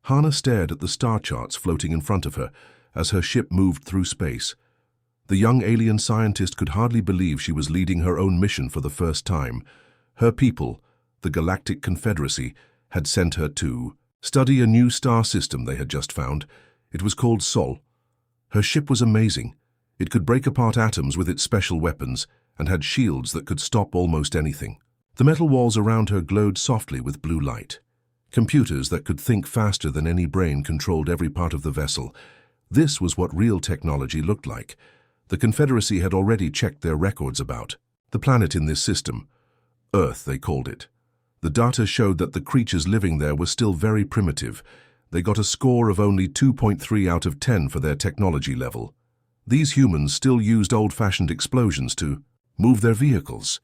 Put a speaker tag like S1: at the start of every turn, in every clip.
S1: Hana stared at the star charts floating in front of her as her ship moved through space. The young alien scientist could hardly believe she was leading her own mission for the first time. Her people, the Galactic Confederacy, had sent her to study a new star system they had just found. It was called Sol. Her ship was amazing. It could break apart atoms with its special weapons and had shields that could stop almost anything. The metal walls around her glowed softly with blue light. Computers that could think faster than any brain controlled every part of the vessel. This was what real technology looked like. The Confederacy had already checked their records about the planet in this system. Earth, they called it. The data showed that the creatures living there were still very primitive. They got a score of only 2.3 out of 10 for their technology level. These humans still used old-fashioned explosions to move their vehicles.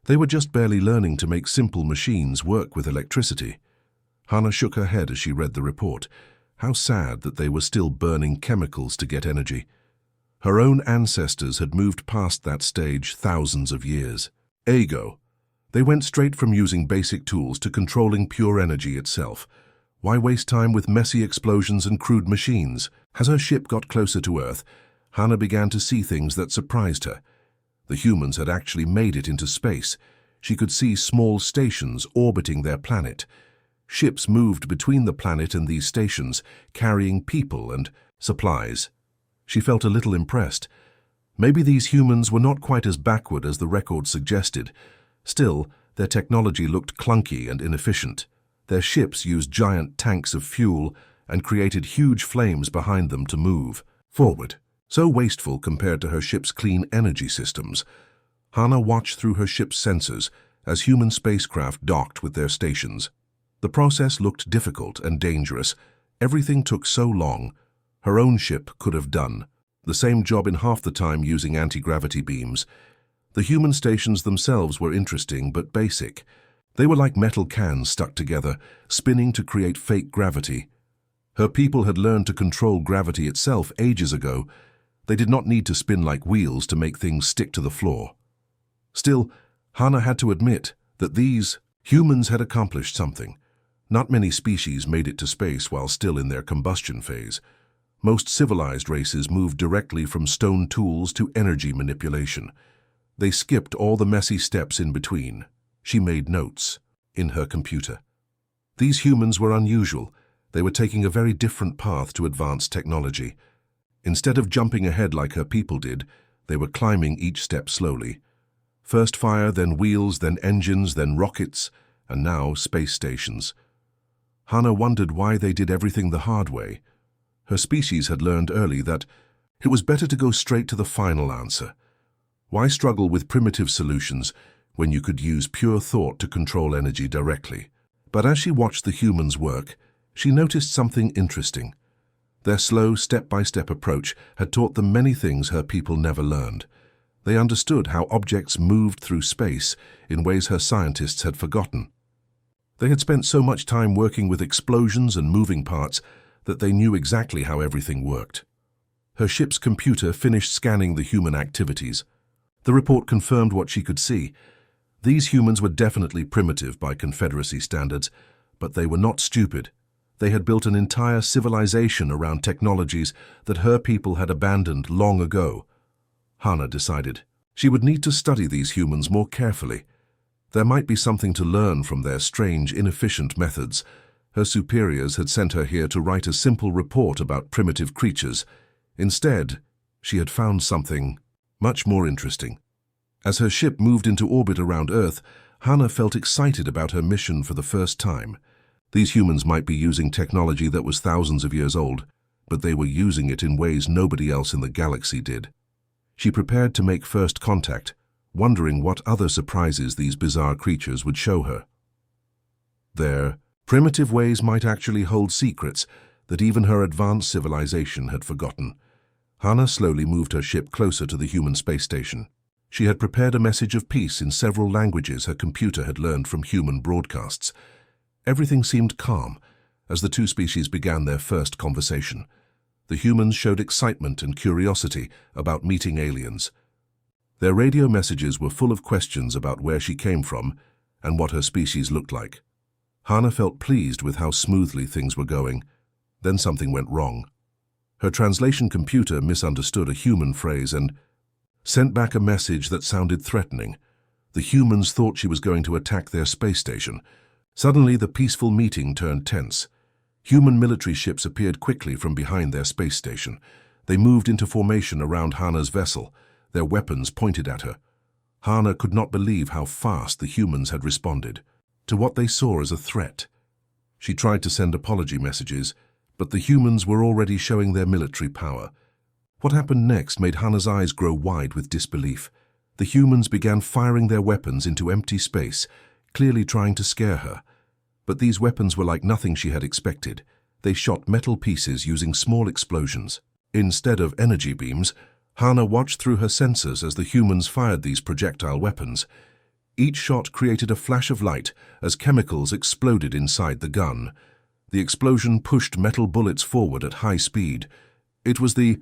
S1: They were just barely learning to make simple machines work with electricity. Hana shook her head as she read the report. How sad that they were still burning chemicals to get energy. Her own ancestors had moved past that stage thousands of years ago. They went straight from using basic tools to controlling pure energy itself. Why waste time with messy explosions and crude machines? As her ship got closer to Earth, Hana began to see things that surprised her. The humans had actually made it into space. She could see small stations orbiting their planet. Ships moved between the planet and these stations, carrying people and supplies. She felt a little impressed. Maybe these humans were not quite as backward as the record suggested. Still, their technology looked clunky and inefficient. Their ships used giant tanks of fuel and created huge flames behind them to move forward. So wasteful compared to her ship's clean energy systems. Hana watched through her ship's sensors as human spacecraft docked with their stations. The process looked difficult and dangerous. Everything took so long. Her own ship could have done the same job in half the time using anti-gravity beams. The human stations themselves were interesting but basic. They were like metal cans stuck together, spinning to create fake gravity. Her people had learned to control gravity itself ages ago. They did not need to spin like wheels to make things stick to the floor. Still, Hana had to admit that these humans had accomplished something. Not many species made it to space while still in their combustion phase. Most civilized races moved directly from stone tools to energy manipulation. They skipped all the messy steps in between. She made notes in her computer. These humans were unusual. They were taking a very different path to advanced technology. Instead of jumping ahead like her people did, they were climbing each step slowly. First fire, then wheels, then engines, then rockets, and now space stations. Hana wondered why they did everything the hard way. Her species had learned early that it was better to go straight to the final answer. Why struggle with primitive solutions when you could use pure thought to control energy directly? But as she watched the humans work, she noticed something interesting. Their slow, step-by-step approach had taught them many things her people never learned. They understood how objects moved through space in ways her scientists had forgotten. They had spent so much time working with explosions and moving parts that they knew exactly how everything worked. Her ship's computer finished scanning the human activities. The report confirmed what she could see. These humans were definitely primitive by Confederacy standards, but they were not stupid. They had built an entire civilization around technologies that her people had abandoned long ago. Hana decided she would need to study these humans more carefully. There might be something to learn from their strange, inefficient methods. Her superiors had sent her here to write a simple report about primitive creatures. Instead, she had found something much more interesting. As her ship moved into orbit around Earth, Hana felt excited about her mission for the first time. These humans might be using technology that was thousands of years old, but they were using it in ways nobody else in the galaxy did. She prepared to make first contact, wondering what other surprises these bizarre creatures would show her. Their primitive ways might actually hold secrets that even her advanced civilization had forgotten. Hana slowly moved her ship closer to the human space station. She had prepared a message of peace in several languages her computer had learned from human broadcasts. Everything seemed calm as the two species began their first conversation. The humans showed excitement and curiosity about meeting aliens. Their radio messages were full of questions about where she came from and what her species looked like. Hana felt pleased with how smoothly things were going. Then something went wrong. Her translation computer misunderstood a human phrase and sent back a message that sounded threatening. The humans thought she was going to attack their space station. Suddenly, the peaceful meeting turned tense. Human military ships appeared quickly from behind their space station. They moved into formation around Hana's vessel, their weapons pointed at her. Hana could not believe how fast the humans had responded to what they saw as a threat. She tried to send apology messages, but the humans were already showing their military power. What happened next made Hana's eyes grow wide with disbelief. The humans began firing their weapons into empty space, clearly trying to scare her. But these weapons were like nothing she had expected. They shot metal pieces using small explosions. Instead of energy beams, Hana watched through her sensors as the humans fired these projectile weapons. Each shot created a flash of light as chemicals exploded inside the gun. The explosion pushed metal bullets forward at high speed. It was the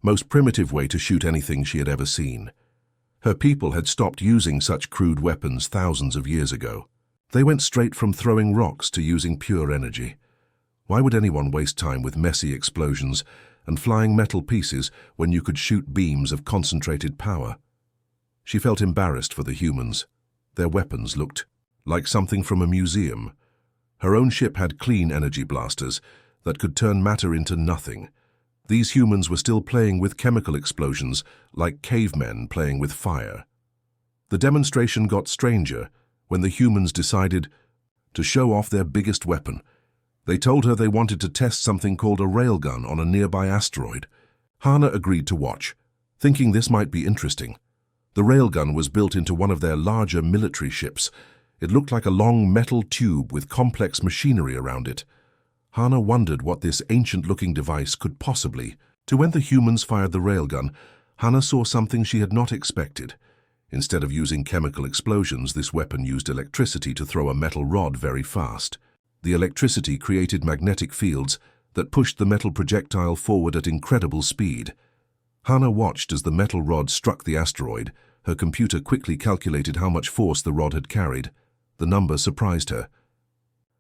S1: most primitive way to shoot anything she had ever seen. Her people had stopped using such crude weapons thousands of years ago. They went straight from throwing rocks to using pure energy. Why would anyone waste time with messy explosions and flying metal pieces when you could shoot beams of concentrated power? She felt embarrassed for the humans. Their weapons looked like something from a museum. Her own ship had clean energy blasters that could turn matter into nothing. These humans were still playing with chemical explosions like cavemen playing with fire. The demonstration got stranger when the humans decided to show off their biggest weapon. They told her they wanted to test something called a railgun on a nearby asteroid. Hana agreed to watch, thinking this might be interesting. The railgun was built into one of their larger military ships. It looked like a long metal tube with complex machinery around it. Hana wondered what this ancient-looking device could possibly do. When the humans fired the railgun, Hana saw something she had not expected. Instead of using chemical explosions, this weapon used electricity to throw a metal rod very fast. The electricity created magnetic fields that pushed the metal projectile forward at incredible speed. Hana watched as the metal rod struck the asteroid. Her computer quickly calculated how much force the rod had carried. The number surprised her.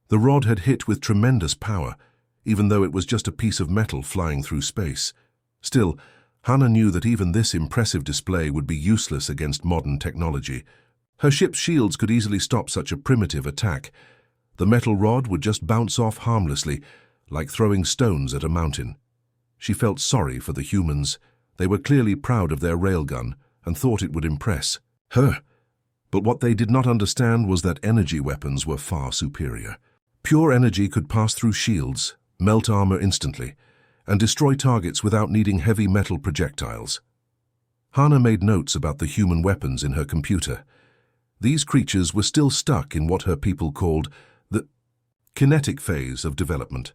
S1: The rod had hit with tremendous power, even though it was just a piece of metal flying through space. Still, Hana knew that even this impressive display would be useless against modern technology. Her ship's shields could easily stop such a primitive attack. The metal rod would just bounce off harmlessly, like throwing stones at a mountain. She felt sorry for the humans. They were clearly proud of their railgun and thought it would impress her. But what they did not understand was that energy weapons were far superior. Pure energy could pass through shields, melt armor instantly, and destroy targets without needing heavy metal projectiles. Hana made notes about the human weapons in her computer. These creatures were still stuck in what her people called the kinetic phase of development.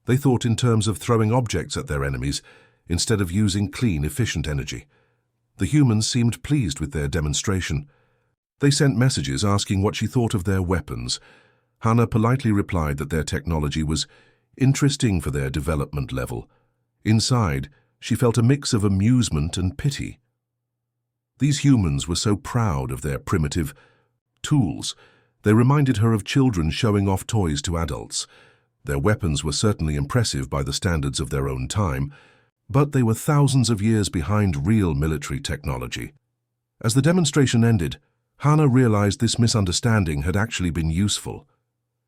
S1: They thought in terms of throwing objects at their enemies instead of using clean, efficient energy. The humans seemed pleased with their demonstration. They sent messages asking what she thought of their weapons. Hana politely replied that their technology was interesting for their development level. Inside, she felt a mix of amusement and pity. These humans were so proud of their primitive tools. They reminded her of children showing off toys to adults. Their weapons were certainly impressive by the standards of their own time, but they were thousands of years behind real military technology. As the demonstration ended, Hana realized this misunderstanding had actually been useful.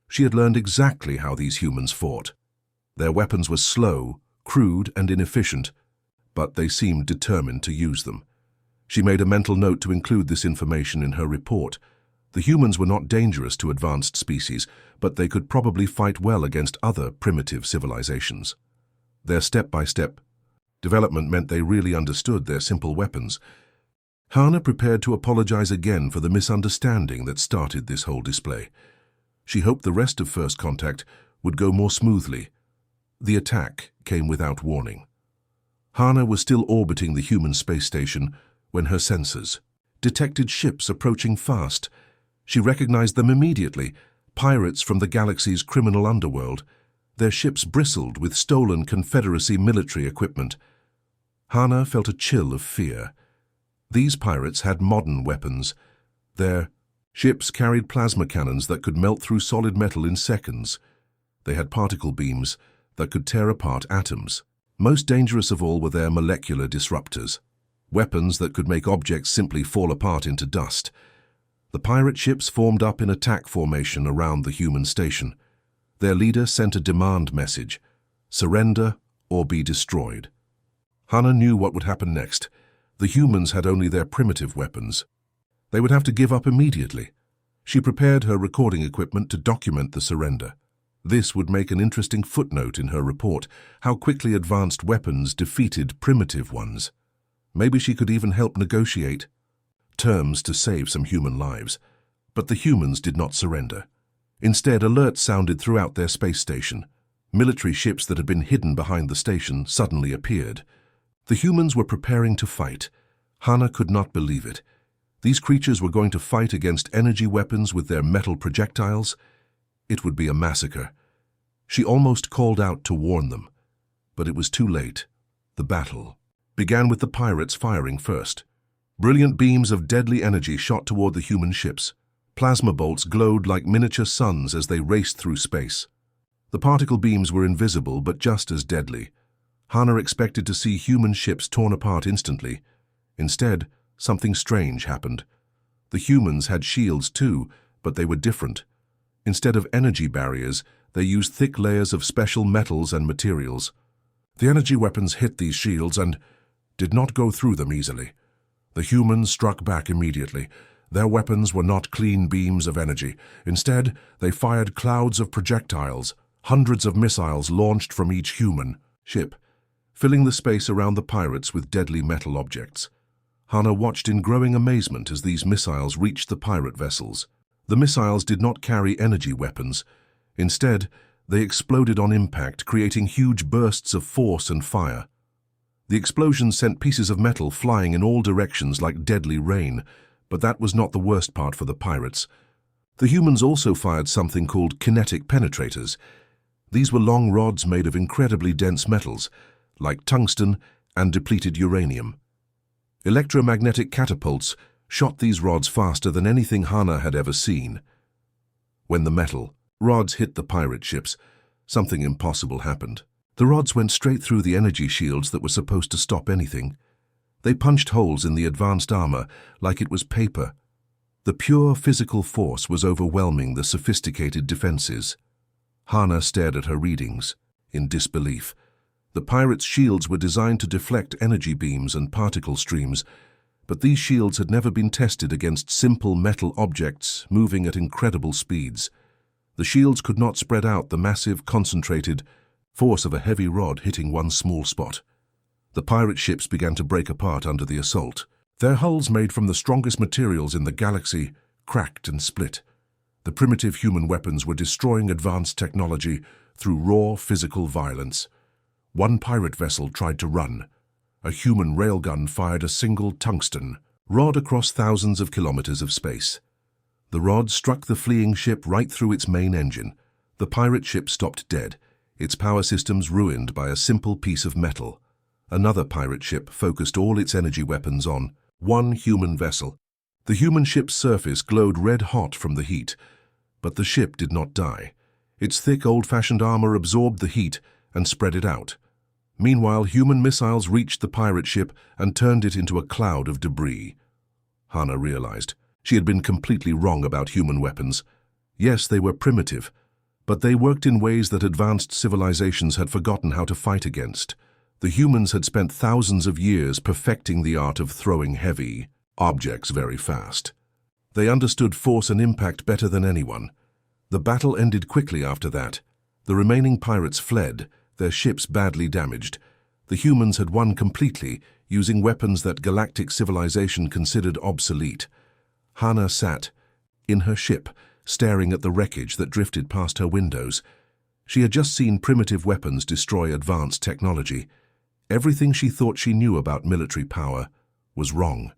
S1: She had learned exactly how these humans fought. Their weapons were slow, crude, and inefficient, but they seemed determined to use them. She made a mental note to include this information in her report. The humans were not dangerous to advanced species, but they could probably fight well against other primitive civilizations. Their step-by-step development meant they really understood their simple weapons. Hana prepared to apologize again for the misunderstanding that started this whole display. She hoped the rest of First Contact would go more smoothly. The attack came without warning. Hana was still orbiting the human space station when her sensors detected ships approaching fast. She recognized them immediately, pirates from the galaxy's criminal underworld. Their ships bristled with stolen Confederacy military equipment. Hana felt a chill of fear. These pirates had modern weapons. Their ships carried plasma cannons that could melt through solid metal in seconds. They had particle beams that could tear apart atoms. Most dangerous of all were their molecular disruptors, weapons that could make objects simply fall apart into dust. The pirate ships formed up in attack formation around the human station. Their leader sent a demand message: surrender or be destroyed. Hana knew what would happen next. The humans had only their primitive weapons. They would have to give up immediately. She prepared her recording equipment to document the surrender. This would make an interesting footnote in her report, how quickly advanced weapons defeated primitive ones. Maybe she could even help negotiate terms to save some human lives. But the humans did not surrender. Instead, alerts sounded throughout their space station. Military ships that had been hidden behind the station suddenly appeared. The humans were preparing to fight. Hana could not believe it. These creatures were going to fight against energy weapons with their metal projectiles. It would be a massacre. She almost called out to warn them, but it was too late. The battle began with the pirates firing first. Brilliant beams of deadly energy shot toward the human ships. Plasma bolts glowed like miniature suns as they raced through space. The particle beams were invisible but just as deadly. Hana expected to see human ships torn apart instantly. Instead, something strange happened. The humans had shields too, but they were different. Instead of energy barriers, they used thick layers of special metals and materials. The energy weapons hit these shields and did not go through them easily. The humans struck back immediately. Their weapons were not clean beams of energy. Instead, they fired clouds of projectiles, hundreds of missiles launched from each human ship, filling the space around the pirates with deadly metal objects. Hana watched in growing amazement as these missiles reached the pirate vessels. The missiles did not carry energy weapons. Instead, they exploded on impact, creating huge bursts of force and fire. The explosions sent pieces of metal flying in all directions like deadly rain, but that was not the worst part for the pirates. The humans also fired something called kinetic penetrators. These were long rods made of incredibly dense metals, like tungsten and depleted uranium. Electromagnetic catapults shot these rods faster than anything Hana had ever seen. When the metal rods hit the pirate ships, something impossible happened. The rods went straight through the energy shields that were supposed to stop anything. They punched holes in the advanced armor like it was paper. The pure physical force was overwhelming the sophisticated defenses. Hana stared at her readings in disbelief. The pirates' shields were designed to deflect energy beams and particle streams, but these shields had never been tested against simple metal objects moving at incredible speeds. The shields could not spread out the massive, concentrated force of a heavy rod hitting one small spot. The pirate ships began to break apart under the assault. Their hulls, made from the strongest materials in the galaxy, cracked and split. The primitive human weapons were destroying advanced technology through raw physical violence. One pirate vessel tried to run. A human railgun fired a single tungsten rod across thousands of kilometers of space. The rod struck the fleeing ship right through its main engine. The pirate ship stopped dead, its power systems ruined by a simple piece of metal. Another pirate ship focused all its energy weapons on one human vessel. The human ship's surface glowed red-hot from the heat, but the ship did not die. Its thick, old-fashioned armor absorbed the heat and spread it out. Meanwhile, human missiles reached the pirate ship and turned it into a cloud of debris. Hana realized she had been completely wrong about human weapons. Yes, they were primitive, but they worked in ways that advanced civilizations had forgotten how to fight against. The humans had spent thousands of years perfecting the art of throwing heavy objects very fast. They understood force and impact better than anyone. The battle ended quickly after that. The remaining pirates fled, their ships badly damaged. The humans had won completely, using weapons that galactic civilization considered obsolete. Hana sat in her ship, staring at the wreckage that drifted past her windows. She had just seen primitive weapons destroy advanced technology. Everything she thought she knew about military power was wrong.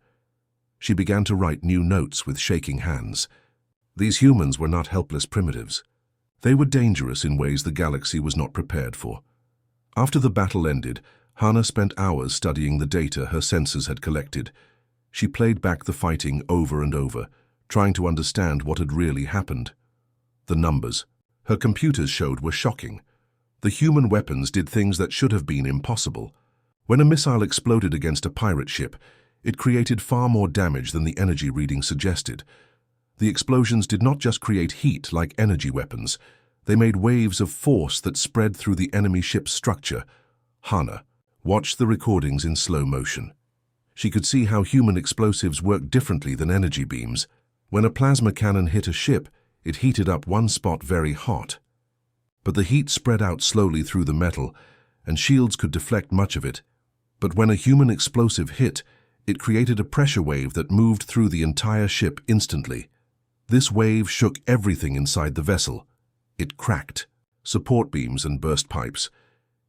S1: She began to write new notes with shaking hands. These humans were not helpless primitives. They were dangerous in ways the galaxy was not prepared for. After the battle ended, Hana spent hours studying the data her sensors had collected. She played back the fighting over and over, trying to understand what had really happened. The numbers her computers showed were shocking. The human weapons did things that should have been impossible. When a missile exploded against a pirate ship, it created far more damage than the energy reading suggested. The explosions did not just create heat like energy weapons. They made waves of force that spread through the enemy ship's structure. Hana watched the recordings in slow motion. She could see how human explosives worked differently than energy beams. When a plasma cannon hit a ship, it heated up one spot very hot. But the heat spread out slowly through the metal, and shields could deflect much of it. But when a human explosive hit, it created a pressure wave that moved through the entire ship instantly. This wave shook everything inside the vessel. It cracked support beams and burst pipes.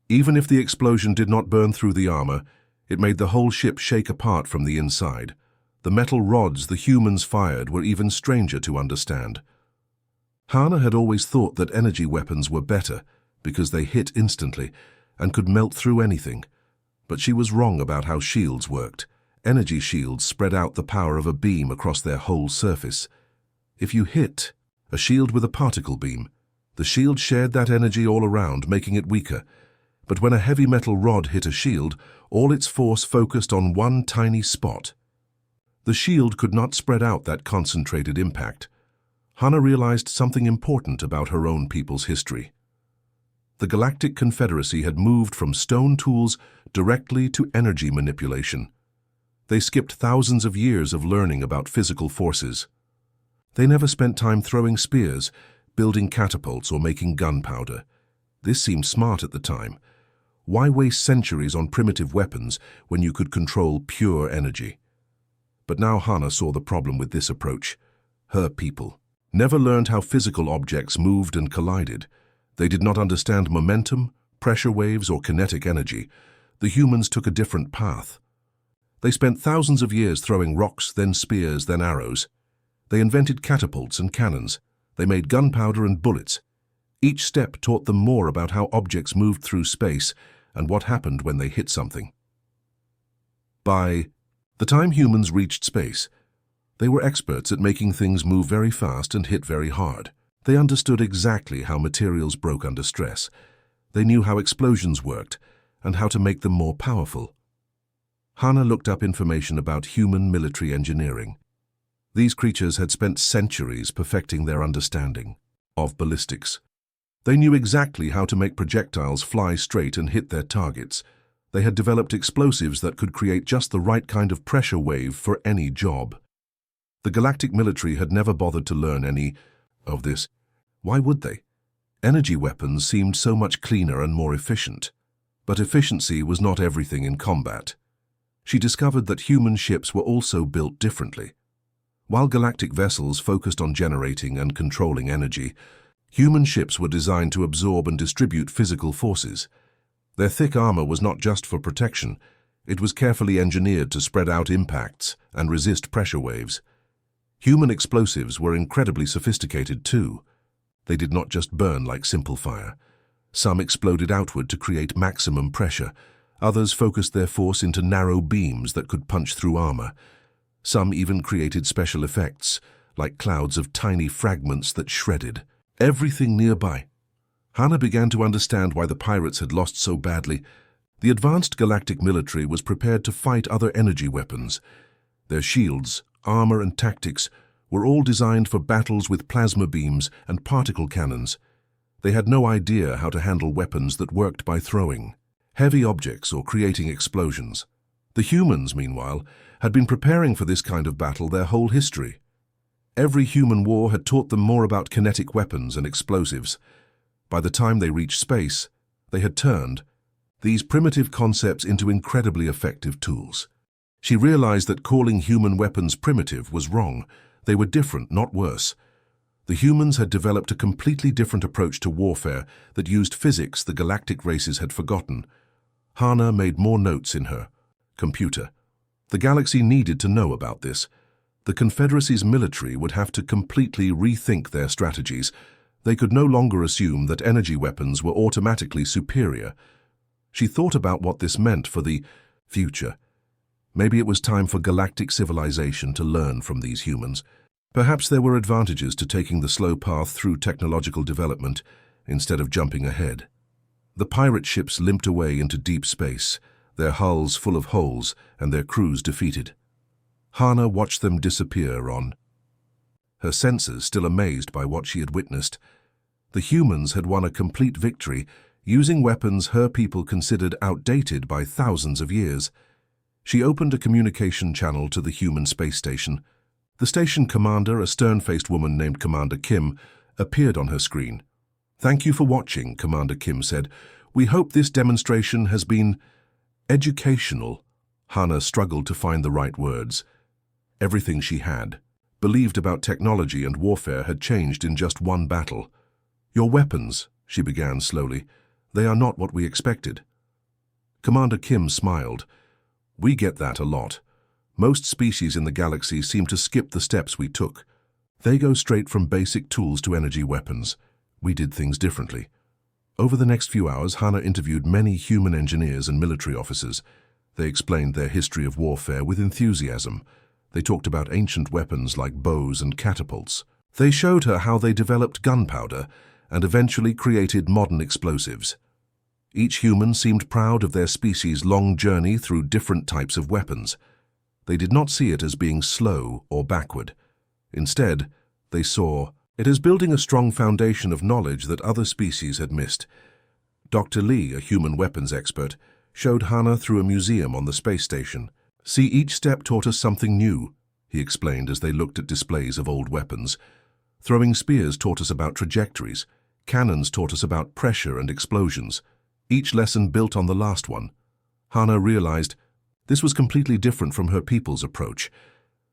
S1: Even if the explosion did not burn through the armor, it made the whole ship shake apart from the inside. The metal rods the humans fired were even stranger to understand. Hana had always thought that energy weapons were better because they hit instantly and could melt through anything. But she was wrong about how shields worked. Energy shields spread out the power of a beam across their whole surface. If you hit a shield with a particle beam, the shield shared that energy all around, making it weaker. But when a heavy metal rod hit a shield, all its force focused on one tiny spot. The shield could not spread out that concentrated impact. Hana realized something important about her own people's history. The Galactic Confederacy had moved from stone tools directly to energy manipulation. They skipped thousands of years of learning about physical forces. They never spent time throwing spears, building catapults, or making gunpowder. This seemed smart at the time. Why waste centuries on primitive weapons when you could control pure energy? But now Hana saw the problem with this approach. Her people never learned how physical objects moved and collided. They did not understand momentum, pressure waves, or kinetic energy. The humans took a different path. They spent thousands of years throwing rocks, then spears, then arrows. They invented catapults and cannons. They made gunpowder and bullets. Each step taught them more about how objects moved through space and what happened when they hit something. By the time humans reached space, they were experts at making things move very fast and hit very hard. They understood exactly how materials broke under stress. They knew how explosions worked and how to make them more powerful. Hana looked up information about human military engineering. These creatures had spent centuries perfecting their understanding of ballistics. They knew exactly how to make projectiles fly straight and hit their targets. They had developed explosives that could create just the right kind of pressure wave for any job. The galactic military had never bothered to learn any of this. Why would they? Energy weapons seemed so much cleaner and more efficient. But efficiency was not everything in combat. She discovered that human ships were also built differently. While galactic vessels focused on generating and controlling energy, human ships were designed to absorb and distribute physical forces. Their thick armor was not just for protection. It was carefully engineered to spread out impacts and resist pressure waves. Human explosives were incredibly sophisticated too. They did not just burn like simple fire. Some exploded outward to create maximum pressure. Others focused their force into narrow beams that could punch through armor. Some even created special effects, like clouds of tiny fragments that shredded everything nearby. Hana began to understand why the pirates had lost so badly. The advanced galactic military was prepared to fight other energy weapons. Their shields, armor, and tactics were all designed for battles with plasma beams and particle cannons. They had no idea how to handle weapons that worked by throwing heavy objects or creating explosions. The humans, meanwhile, had been preparing for this kind of battle their whole history. Every human war had taught them more about kinetic weapons and explosives. By the time they reached space, they had turned these primitive concepts into incredibly effective tools. She realized that calling human weapons primitive was wrong. They were different, not worse. The humans had developed a completely different approach to warfare that used physics the galactic races had forgotten. Hana made more notes in her computer. The galaxy needed to know about this. The Confederacy's military would have to completely rethink their strategies. They could no longer assume that energy weapons were automatically superior. She thought about what this meant for the future. Maybe it was time for galactic civilization to learn from these humans. Perhaps there were advantages to taking the slow path through technological development instead of jumping ahead. The pirate ships limped away into deep space, their hulls full of holes and their crews defeated. Hana watched them disappear on, her senses still amazed by what she had witnessed. The humans had won a complete victory, using weapons her people considered outdated by thousands of years. She opened a communication channel to the human space station. The station commander, a stern-faced woman named Commander Kim, appeared on her screen. "Thank you for watching," Commander Kim said. "We hope this demonstration has been educational." Hana struggled to find the right words. Everything she had believed about technology and warfare had changed in just one battle. "Your weapons," she began slowly, "they are not what we expected." Commander Kim smiled. "We get that a lot. Most species in the galaxy seem to skip the steps we took. They go straight from basic tools to energy weapons. We did things differently." Over the next few hours, Hana interviewed many human engineers and military officers. They explained their history of warfare with enthusiasm. They talked about ancient weapons like bows and catapults. They showed her how they developed gunpowder and eventually created modern explosives. Each human seemed proud of their species' long journey through different types of weapons. They did not see it as being slow or backward. Instead, they saw it as building a strong foundation of knowledge that other species had missed. Dr. Lee, a human weapons expert, showed Hana through a museum on the space station. "See, each step taught us something new," he explained as they looked at displays of old weapons. "Throwing spears taught us about trajectories. Cannons taught us about pressure and explosions. Each lesson built on the last one." Hana realized this was completely different from her people's approach.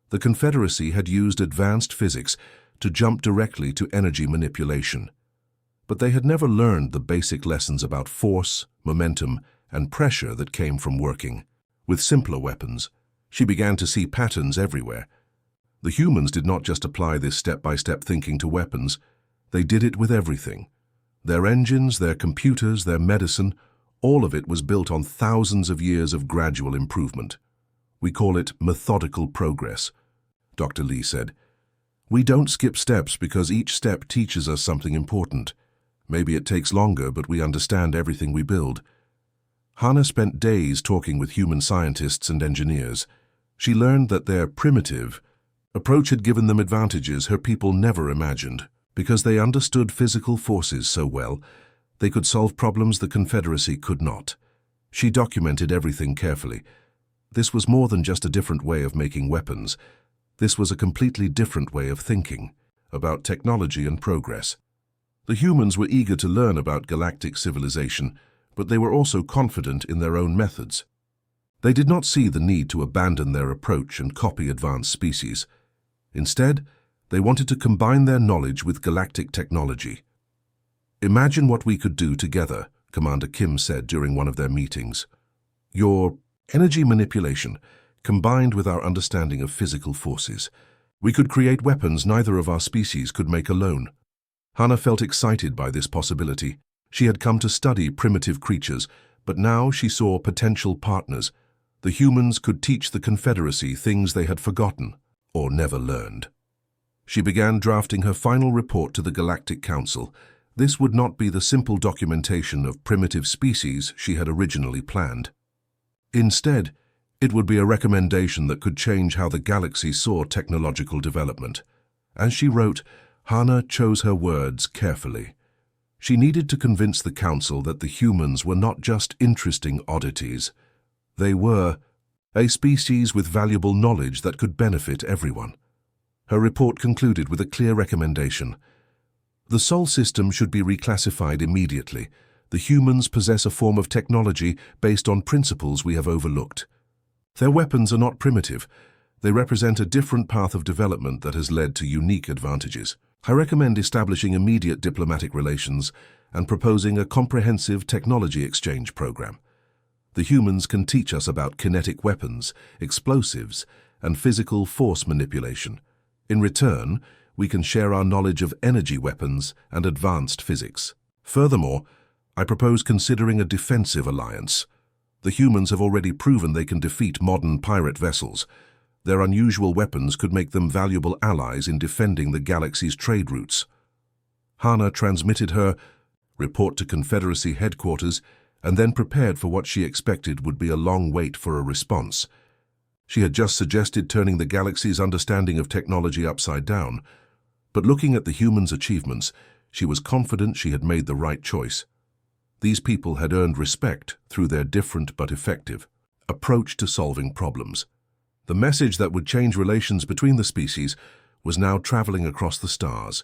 S1: The Confederacy had used advanced physics to jump directly to energy manipulation. But they had never learned the basic lessons about force, momentum, and pressure that came from working with simpler weapons. She began to see patterns everywhere. The humans did not just apply this step-by-step thinking to weapons. They did it with everything. Their engines, their computers, their medicine, all of it was built on thousands of years of gradual improvement. "We call it methodical progress," Dr. Lee said. "We don't skip steps because each step teaches us something important. Maybe it takes longer, but we understand everything we build." Hana spent days talking with human scientists and engineers. She learned that their primitive approach had given them advantages her people never imagined. Because they understood physical forces so well, they could solve problems the Confederacy could not. She documented everything carefully. This was more than just a different way of making weapons. This was a completely different way of thinking about technology and progress. The humans were eager to learn about galactic civilization, but they were also confident in their own methods. They did not see the need to abandon their approach and copy advanced species. Instead, they wanted to combine their knowledge with galactic technology. "Imagine what we could do together," Commander Kim said during one of their meetings. "Your energy manipulation, combined with our understanding of physical forces. We could create weapons neither of our species could make alone." Hana felt excited by this possibility. She had come to study primitive creatures, but now she saw potential partners. The humans could teach the Confederacy things they had forgotten or never learned. She began drafting her final report to the Galactic Council. This would not be the simple documentation of primitive species she had originally planned. Instead, it would be a recommendation that could change how the galaxy saw technological development. As she wrote, Hana chose her words carefully. She needed to convince the Council that the humans were not just interesting oddities. They were a species with valuable knowledge that could benefit everyone. Her report concluded with a clear recommendation. The Sol system should be reclassified immediately. The humans possess a form of technology based on principles we have overlooked. Their weapons are not primitive. They represent a different path of development that has led to unique advantages. I recommend establishing immediate diplomatic relations and proposing a comprehensive technology exchange program. The humans can teach us about kinetic weapons, explosives, and physical force manipulation. In return, we can share our knowledge of energy weapons and advanced physics. Furthermore, I propose considering a defensive alliance. The humans have already proven they can defeat modern pirate vessels. Their unusual weapons could make them valuable allies in defending the galaxy's trade routes. Hana transmitted her report to Confederacy headquarters, and then prepared for what she expected would be a long wait for a response. She had just suggested turning the galaxy's understanding of technology upside down, but looking at the humans' achievements, she was confident she had made the right choice. These people had earned respect through their different but effective approach to solving problems. The message that would change relations between the species was now traveling across the stars.